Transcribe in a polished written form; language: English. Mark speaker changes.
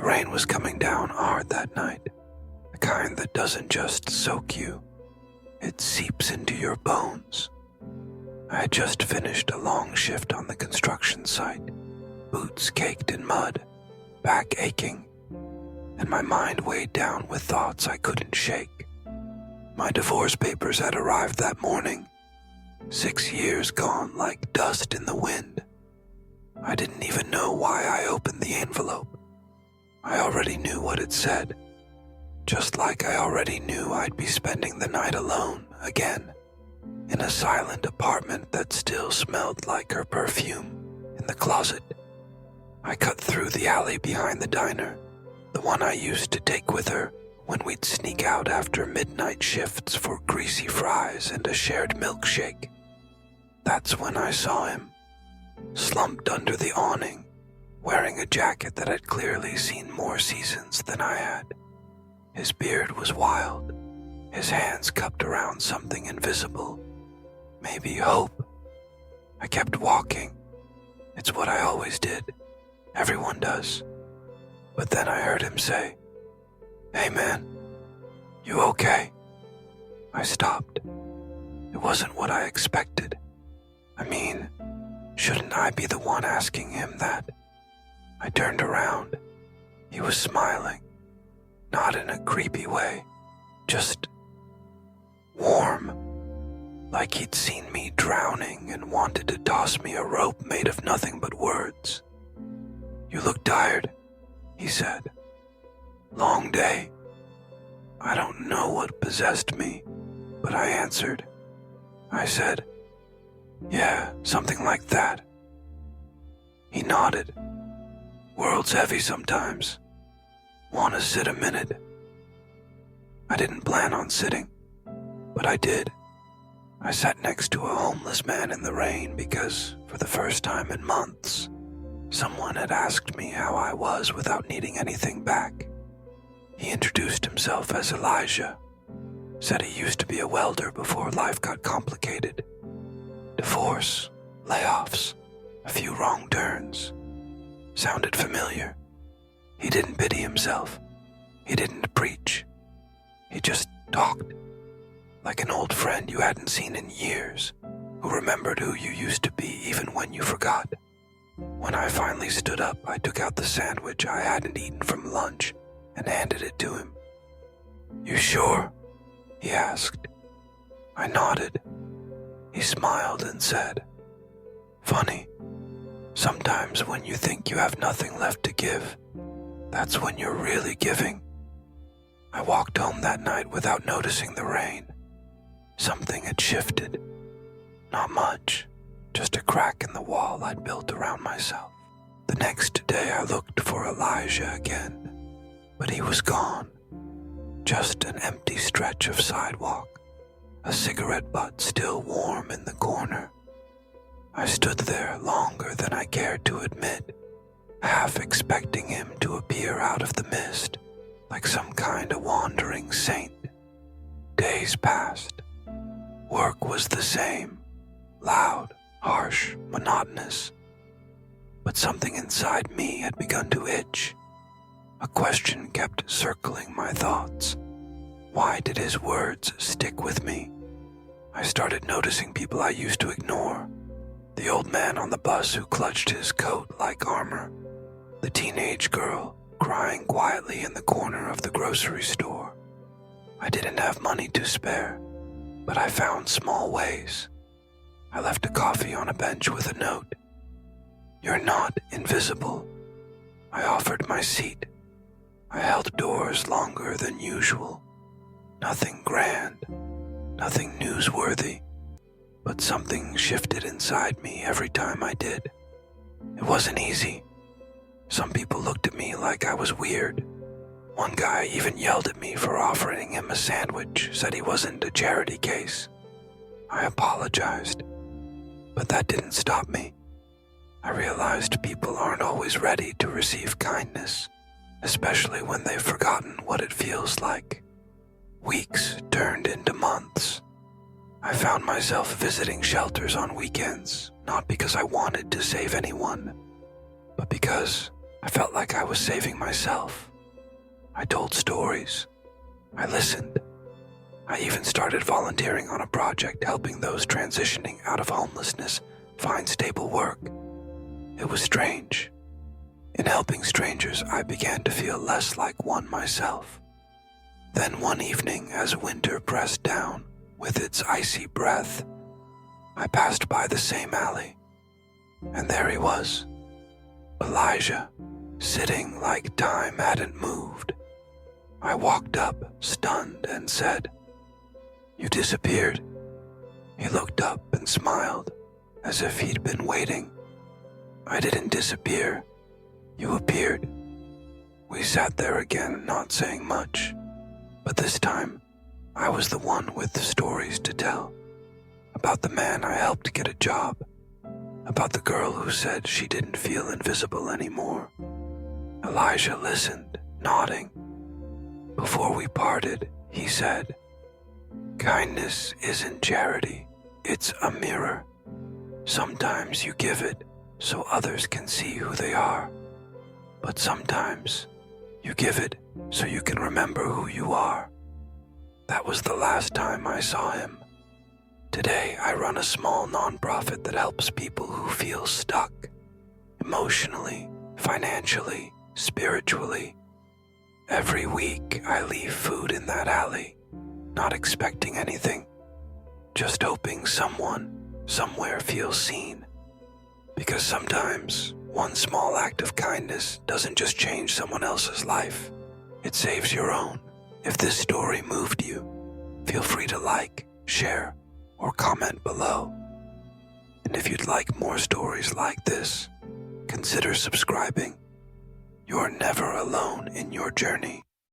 Speaker 1: rain was coming down hard that night, the kind that doesn't just soak you, it seeps into your bones. I had just finished a long shift on the construction site, boots caked in mud, back aching, and my mind weighed down with thoughts I couldn't shake. My divorce papers had arrived that morning, 6 years gone like dust in the wind. I didn't even know why I opened the envelope. I already knew what it said, just like I already knew I'd be spending the night alone again, in a silent apartment that still smelled like her perfume in the closet. I cut through the alley behind the diner, the one I used to take with her when we'd sneak out after midnight shifts for greasy fries and a shared milkshake. That's when I saw him, slumped under the awning, wearing a jacket that had clearly seen more seasons than I had. His beard was wild, his hands cupped around something invisible, maybe hope. I kept walking. It's what I always did. Everyone does. But then I heard him say, "Hey man, you okay?" I stopped. It wasn't what I expected. I mean, shouldn't I be the one asking him that? I turned around. He was smiling, not in a creepy way, just warm, like he'd seen me drowning and wanted to toss me a rope made of nothing but words. "You look tired," he said. "Long day." I don't know what possessed me, but I answered. I said, "Yeah, something like that." He nodded. "World's heavy sometimes. Want to sit a minute?" I didn't plan on sitting, but I did. I sat next to a homeless man in the rain because, for the first time in months, someone had asked me how I was without needing anything back. He introduced himself as Elijah, said he used to be a welder before life got complicated. Divorce, layoffs, a few wrong turns. Sounded familiar. He didn't pity himself. He didn't preach. He just talked, like an old friend you hadn't seen in years, who remembered who you used to be even when you forgot. When I finally stood up, I took out the sandwich I hadn't eaten from lunch and handed it to him. "You sure?" he asked. I nodded. He smiled and said, "Funny, sometimes when you think you have nothing left to give, that's when you're really giving." I walked home that night without noticing the rain. Something had shifted. Not much, just a crack in the wall I'd built around myself. The next day I looked for Elijah again, but he was gone. Just an empty stretch of sidewalk, a cigarette butt still warm in the corner. I stood there longer than I cared to admit, half expecting him to appear out of the mist, like some kind of wandering saint. Days passed. Work was the same, loud, harsh, monotonous. But something inside me had begun to itch. A question kept circling my thoughts. Why did his words stick with me? I started noticing people I used to ignore. The old man on the bus who clutched his coat like armor. The teenage girl crying quietly in the corner of the grocery store. I didn't have money to spare, but I found small ways. I left a coffee on a bench with a note. "You're not invisible." I offered my seat. I held doors longer than usual. Nothing grand, nothing newsworthy, but something shifted inside me every time I did. It wasn't easy. Some people looked at me like I was weird. One guy even yelled at me for offering him a sandwich, said he wasn't a charity case. I apologized, but that didn't stop me. I realized people aren't always ready to receive kindness, especially when they've forgotten what it feels like. Weeks turned into months. I found myself visiting shelters on weekends, not because I wanted to save anyone, but because I felt like I was saving myself. I told stories. I listened. I even started volunteering on a project helping those transitioning out of homelessness find stable work. It was strange. In helping strangers, I began to feel less like one myself. Then one evening, as winter pressed down with its icy breath, I passed by the same alley, and there he was, Elijah, sitting like time hadn't moved. I walked up, stunned, and said, "You disappeared." He looked up and smiled, as if he'd been waiting. "I didn't disappear. You appeared." We sat there again, not saying much, but this time, I was the one with stories to tell. About the man I helped get a job. About the girl who said she didn't feel invisible anymore. Elijah listened, nodding. Before we parted, he said, "Kindness isn't charity, it's a mirror. Sometimes you give it so others can see who they are. But sometimes you give it so you can remember who you are." That was the last time I saw him. Today, I run a small nonprofit that helps people who feel stuck, emotionally, financially, spiritually. Every week, I leave food in that alley, not expecting anything, just hoping someone, somewhere feels seen. Because sometimes, one small act of kindness doesn't just change someone else's life, it saves your own. If this story moved you, feel free to like, share, or comment below. And if you'd like more stories like this, consider subscribing. You're never alone in your journey.